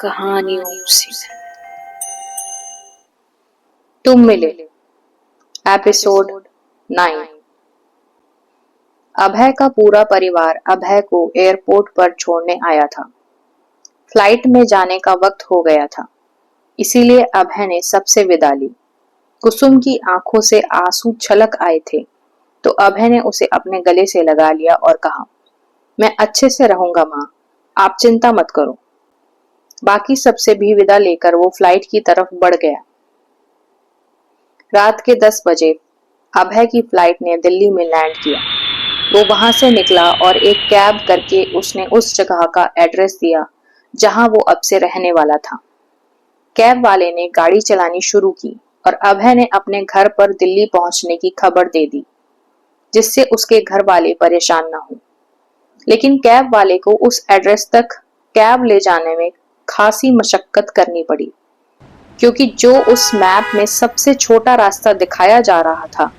कहानियों से तुम मिले। एपिसोड 9। अभय का पूरा परिवार अभय को एयरपोर्ट पर छोड़ने आया था। फ्लाइट में जाने का वक्त हो गया था, इसीलिए अभय ने सबसे विदा ली। कुसुम की आंखों से आंसू छलक आए थे, तो अभय ने उसे अपने गले से लगा लिया और कहा, मैं अच्छे से रहूंगा माँ, आप चिंता मत करो। बाकी सबसे भी विदा लेकर वो फ्लाइट की तरफ बढ़ गया। रात के 10 बजे अभय की फ्लाइट ने दिल्ली में लैंड किया। वो वहां से निकला और एक कैब करके उसने उस जगह का एड्रेस दिया जहां वो अब से रहने वाला था। कैब वाले ने गाड़ी चलानी शुरू की और अभय ने अपने घर पर दिल्ली पहुंचने की खबर दे दी, जिससे उसके घर वाले परेशान न हो। लेकिन कैब वाले को उस एड्रेस तक कैब ले जाने में खासी मशक्कत करनी पड़ी, क्योंकि जो उस मैप में सबसे छोटा रास्ता दिखाया जा रहा था,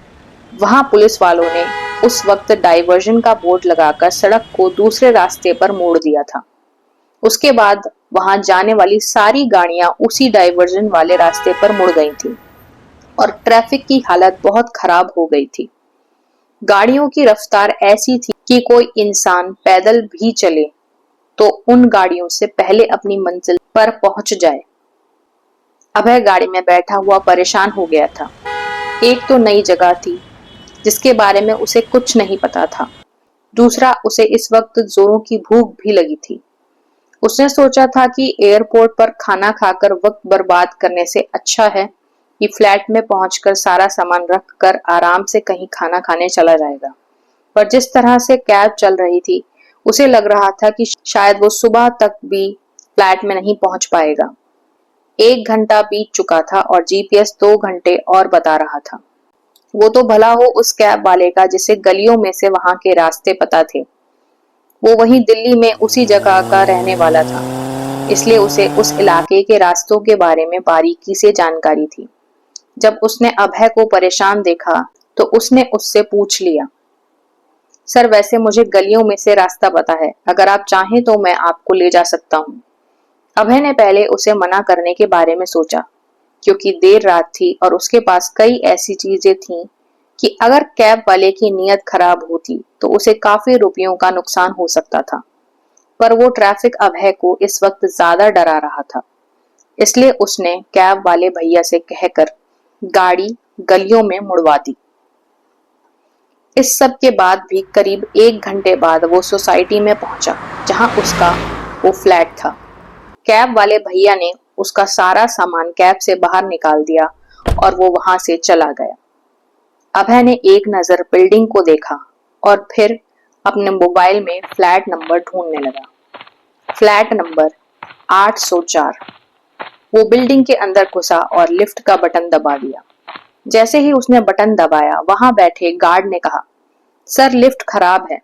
वहां पुलिस वालों ने उस वक्त डाइवर्जन का बोर्ड लगाकर सड़क को दूसरे रास्ते पर मोड़ दिया था। उसके बाद वहां जाने वाली सारी गाड़ियां उसी डाइवर्जन वाले रास्ते पर मुड़ गई थी और ट्रैफिक की हालत बहुत खराब हो गई थी। गाड़ियों की रफ्तार ऐसी थी कि कोई इंसान पैदल भी चले तो उन गाड़ियों से पहले अपनी मंजिल पर पहुंच जाए। अभय गाड़ी में बैठा हुआ परेशान हो गया था। एक तो नई जगह थी जिसके बारे में उसे कुछ नहीं पता था। दूसरा, उसे इस वक्त जोरों की भूख भी लगी थी। उसने सोचा था कि एयरपोर्ट पर खाना खाकर वक्त बर्बाद करने से अच्छा है कि फ्लैट में पहुंचकर सारा सामान रख कर आराम से कहीं खाना खाने चला जाएगा। पर जिस तरह से कैब चल रही थी, उसे लग रहा था कि शायद वो सुबह तक भी फ्लैट में नहीं पहुंच पाएगा। 1 घंटा बीत चुका था और जीपीएस 2 घंटे और बता रहा था। वो तो भला हो उस कैब वाले का जिसे गलियों में से वहां के रास्ते पता थे। वो वहीं दिल्ली में उसी जगह का रहने वाला था, इसलिए उसे उस इलाके के रास्तों के बारे में बारीकी से जानकारी थी। जब उसने अभय को परेशान देखा तो उसने उससे पूछ लिया, सर वैसे मुझे गलियों में से रास्ता पता है, अगर आप चाहें तो मैं आपको ले जा सकता हूँ। अभय ने पहले उसे मना करने के बारे में सोचा, क्योंकि देर रात थी और उसके पास कई ऐसी चीजें थीं कि अगर कैब वाले की नीयत खराब होती तो उसे काफी रुपयों का नुकसान हो सकता था। पर वो ट्रैफिक अभय को इस वक्त ज्यादा डरा रहा था, इसलिए उसने कैब वाले भैया से कहकर गाड़ी गलियों में मुड़वा दी। इस सब के बाद भी करीब 1 घंटे बाद वो सोसाइटी में पहुंचा जहां उसका वो फ्लैट था। कैब वाले भैया ने उसका सारा सामान कैब से बाहर निकाल दिया और वो वहां से चला गया। अभय ने एक नजर बिल्डिंग को देखा और फिर अपने मोबाइल में फ्लैट नंबर ढूंढने लगा। Flat number 804। वो बिल्डिंग के अंदर घुसा और लिफ्ट का बटन दबा दिया। जैसे ही उसने बटन दबाया, वहां बैठे गार्ड ने कहा, सर लिफ्ट खराब है,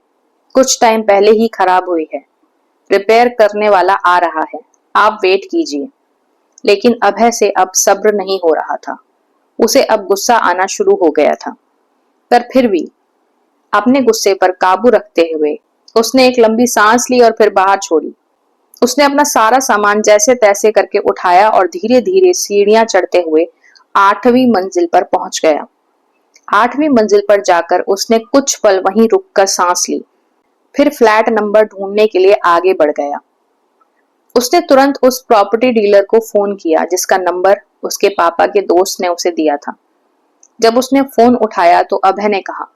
कुछ टाइम पहले ही खराब हुई है, रिपेयर करने वाला आ रहा है, आप वेट कीजिए। लेकिन अभय से अब सब्र नहीं हो रहा था। उसे अब गुस्सा आना शुरू हो गया था। पर फिर भी अपने गुस्से पर काबू रखते हुए उसने एक लंबी सांस ली और फिर बाहर छोड़ी। उसने अपना सारा सामान जैसे तैसे करके उठाया और धीरे धीरे सीढ़ियां चढ़ते हुए 8वीं मंजिल पर पहुंच गया। 8वीं मंजिल पर जाकर उसने कुछ पल वहीं रुककर सांस ली, फिर फ्लैट नंबर ढूंढने के लिए आगे बढ़ गया। उसने तुरंत उस प्रॉपर्टी डीलर को फोन किया जिसका नंबर उसके पापा के दोस्त ने उसे दिया था। जब उसने फोन उठाया तो अभय ने कहा,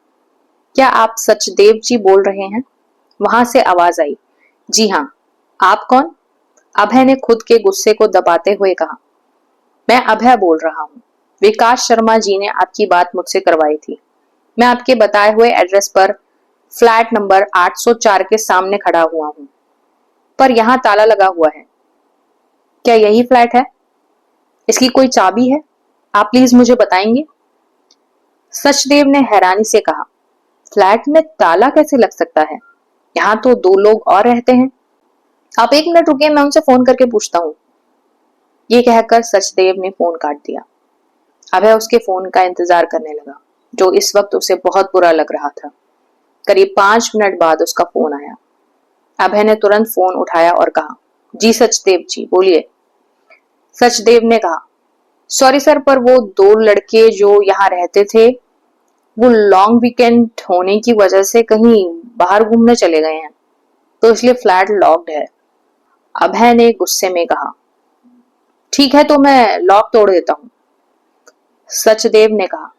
क्या आप सचदेव जी बोल रहे हैं? वहां से आवाज आई, जी हाँ, आप कौन? अभय ने खुद के गुस्से को दबाते हुए कहा, मैं अभय बोल रहा हूँ। विकास शर्मा जी ने आपकी बात मुझसे करवाई थी। मैं आपके बताए हुए एड्रेस पर फ्लैट नंबर 804 के सामने खड़ा हुआ हूँ, पर यहाँ ताला लगा हुआ है। क्या यही फ्लैट है? इसकी कोई चाबी है? आप प्लीज मुझे बताएंगे? सचदेव ने हैरानी से कहा, फ्लैट में ताला कैसे लग सकता है? यहाँ तो 2 लोग और रहते हैं। आप 1 मिनट रुकिए, मैं उनसे फोन करके पूछता हूँ। ये कहकर सचदेव ने फोन काट दिया। अभय उसके फोन का इंतजार करने लगा, जो इस वक्त उसे बहुत बुरा लग रहा था। करीब 5 मिनट बाद उसका फोन आया। अभय ने तुरंत फोन उठाया और कहा, जी सचदेव जी, बोलिए। सचदेव ने कहा, सॉरी सर, पर वो दो लड़के जो यहाँ रहते थे वो लॉन्ग वीकेंड होने की वजह से कहीं बाहर घूमने चले गए हैं, तो इसलिए फ्लैट लॉक्ड है। अभय ने गुस्से में कहा, ठीक है तो मैं लॉक तोड़ देता हूँ। सचदेव ने कहा,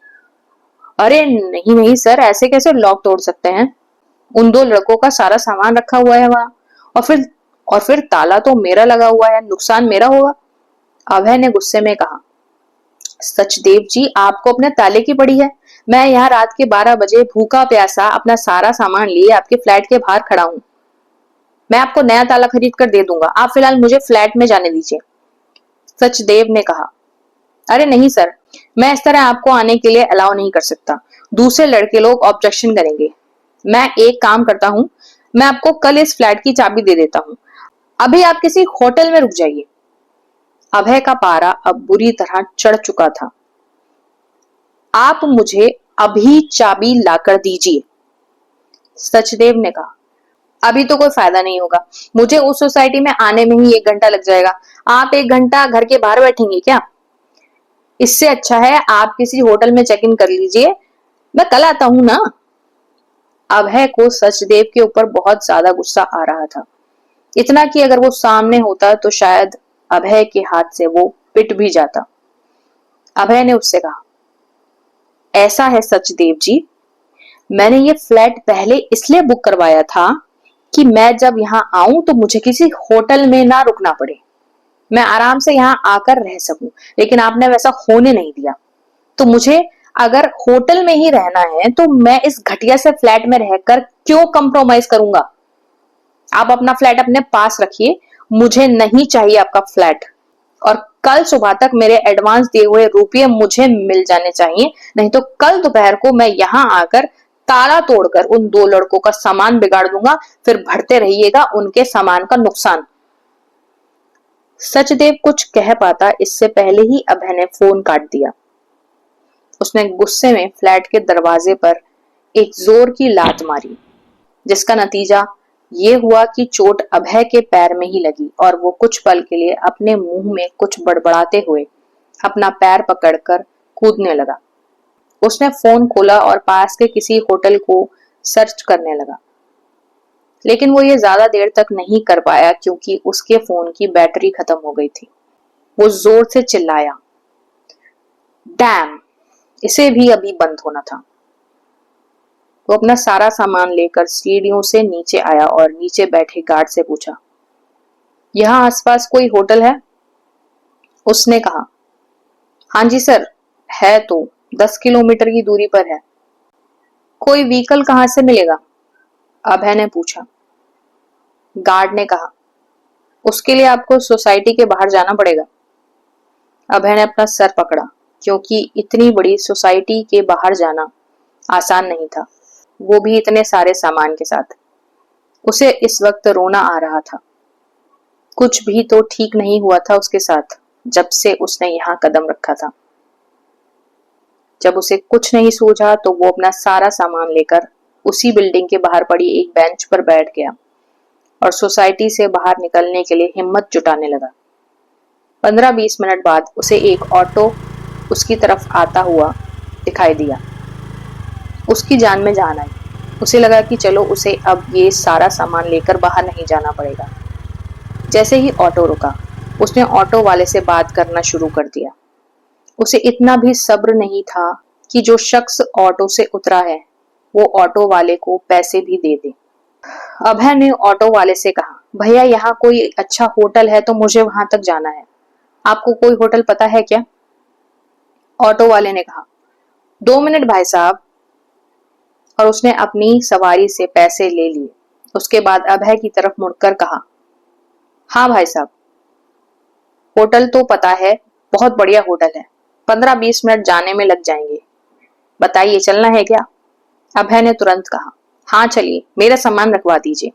अरे नहीं नहीं सर, ऐसे कैसे लॉक तोड़ सकते हैं? उन दो लड़कों का सारा सामान रखा हुआ है वहां, और फिर ताला तो मेरा लगा हुआ है, नुकसान मेरा होगा। अभय ने गुस्से में कहा, सचदेव जी, आपको अपने ताले की पड़ी है? मैं यहाँ रात के 12 बजे भूखा प्यासा अपना सारा सामान लिए आपके फ्लैट के बाहर खड़ा हूँ। मैं आपको नया ताला खरीद कर दे दूंगा, आप फिलहाल मुझे फ्लैट में जाने दीजिए। सचदेव ने कहा, अरे नहीं सर, मैं इस तरह आपको आने के लिए अलाउ नहीं कर सकता। दूसरे लड़के लोग ऑब्जेक्शन करेंगे। मैं एक काम करता हूँ, मैं आपको कल इस फ्लैट की चाबी दे देता हूँ। अभी आप किसी होटल में रुक जाइए। अभय का पारा अब बुरी तरह चढ़ चुका था। आप मुझे अभी चाबी लाकर दीजिए। सचदेव ने कहा, अभी तो कोई फायदा नहीं होगा, मुझे उस सोसाइटी में आने में ही 1 घंटा लग जाएगा। आप 1 घंटा घर के बाहर बैठेंगे क्या? इससे अच्छा है आप किसी होटल में चेक इन कर लीजिए, मैं कल आता हूं ना। अभय को सचदेव के ऊपर बहुत ज्यादा गुस्सा आ रहा था, इतना कि अगर वो सामने होता तो शायद अभय के हाथ से वो पिट भी जाता। अभय ने उससे कहा, ऐसा है सचदेव जी, मैंने ये फ्लैट पहले इसलिए बुक करवाया था कि मैं जब यहाँ आऊं तो मुझे किसी होटल में ना रुकना पड़े, मैं आराम से यहाँ आकर रह सकूं। लेकिन आपने वैसा होने नहीं दिया, तो मुझे अगर होटल में ही रहना है तो मैं इस घटिया से फ्लैट में रहकर क्यों कंप्रोमाइज करूंगा? आप अपना फ्लैट अपने पास रखिए, मुझे नहीं चाहिए आपका फ्लैट। और कल सुबह तक मेरे एडवांस दिए हुए रुपये मुझे मिल जाने चाहिए, नहीं तो कल दोपहर को मैं यहाँ आकर ताला तोड़कर उन दो लड़कों का सामान बिगाड़ दूंगा, फिर भरते रहिएगा उनके सामान का नुकसान। सचदेव कुछ कह पाता इससे पहले ही अभय ने फोन काट दिया। उसने गुस्से में फ्लैट के दरवाजे पर एक जोर की लात मारी, जिसका नतीजा ये हुआ कि चोट अभय के पैर में ही लगी और वो कुछ पल के लिए अपने मुंह में कुछ बड़बड़ाते हुए अपना पैर पकड़कर कूदने लगा। उसने फोन खोला और पास के किसी होटल को सर्च करने लगा, लेकिन वो ये ज्यादा देर तक नहीं कर पाया क्योंकि उसके फोन की बैटरी खत्म हो गई थी। वो जोर से चिल्लाया, डैम, इसे भी अभी बंद होना था। वो अपना सारा सामान लेकर सीढ़ियों से नीचे आया और नीचे बैठे गार्ड से पूछा, यहाँ आसपास कोई होटल है? उसने कहा, हाँ जी सर, है तो 10 किलोमीटर की दूरी पर है। कोई व्हीकल कहाँ से मिलेगा? अभय ने पूछा। गार्ड ने कहा, उसके लिए आपको सोसाइटी के बाहर जाना पड़ेगा। अभय ने अपना सर पकड़ा, क्योंकि इतनी बड़ी सोसाइटी के बाहर जाना आसान नहीं था, वो भी इतने सारे सामान के साथ। उसे इस वक्त रोना आ रहा था। कुछ भी तो ठीक नहीं हुआ था उसके साथ जब से उसने यहाँ कदम रखा था। जब उसे कुछ नहीं सूझा तो वो अपना सारा सामान लेकर उसी बिल्डिंग के बाहर पड़ी एक बेंच पर बैठ गया और सोसाइटी से बाहर निकलने के लिए हिम्मत जुटाने लगा। 15-20 मिनट बाद उसे एक ऑटो उसकी तरफ आता हुआ दिखाई दिया। उसकी जान में जान आई। उसे लगा कि चलो उसे अब ये सारा सामान लेकर बाहर नहीं जाना पड़ेगा। जैसे ही ऑटो रुका, उसने ऑटो वाले से बात करना शुरू कर दिया। उसे इतना भी सब्र नहीं था कि जो शख्स ऑटो से उतरा है वो ऑटो वाले को पैसे भी दे दे। अभय ने ऑटो वाले से कहा, भैया यहाँ कोई अच्छा होटल है तो मुझे वहां तक जाना है, आपको कोई होटल पता है क्या? ऑटो वाले ने कहा, 2 मिनट भाई साहब, और उसने अपनी सवारी से पैसे ले लिए। उसके बाद अभय की तरफ मुड़कर कहा, हाँ भाई साहब, होटल तो पता है, बहुत बढ़िया होटल है, 15-20 मिनट जाने में लग जाएंगे, बताइए चलना है क्या? अभय ने तुरंत कहा, हाँ चलिए, मेरा सामान रखवा दीजिए।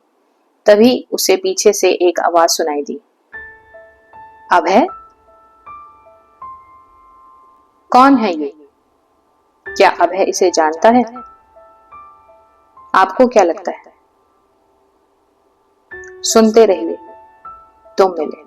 तभी उसे पीछे से एक आवाज सुनाई दी, अभय? कौन है ये? क्या अभय इसे जानता है? आपको क्या लगता है? सुनते रहिए तुम मिले।